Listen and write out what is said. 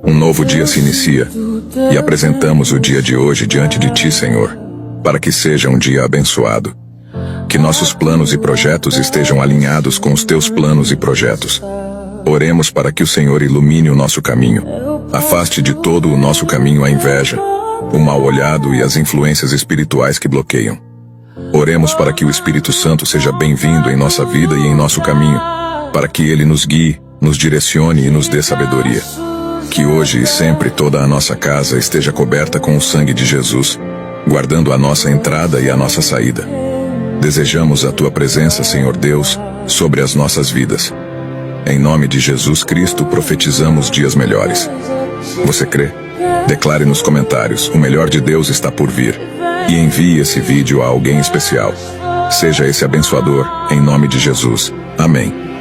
Um novo dia se inicia, e apresentamos o dia de hoje diante de Ti, Senhor, para que seja um dia abençoado. Que nossos planos e projetos estejam alinhados com os Teus planos e projetos. Oremos para que o Senhor ilumine o nosso caminho. Afaste de todo o nosso caminho a inveja, o mal-olhado e as influências espirituais que bloqueiam. Oremos para que o Espírito Santo seja bem-vindo em nossa vida e em nosso caminho, para que Ele nos guie, nos direcione e nos dê sabedoria. Que hoje e sempre toda a nossa casa esteja coberta com o sangue de Jesus, guardando a nossa entrada e a nossa saída. Desejamos a Tua presença, Senhor Deus, sobre as nossas vidas. Em nome de Jesus Cristo profetizamos dias melhores. Você crê? Declare nos comentários: o melhor de Deus está por vir. E envie esse vídeo a alguém especial. Seja esse abençoador, em nome de Jesus. Amém.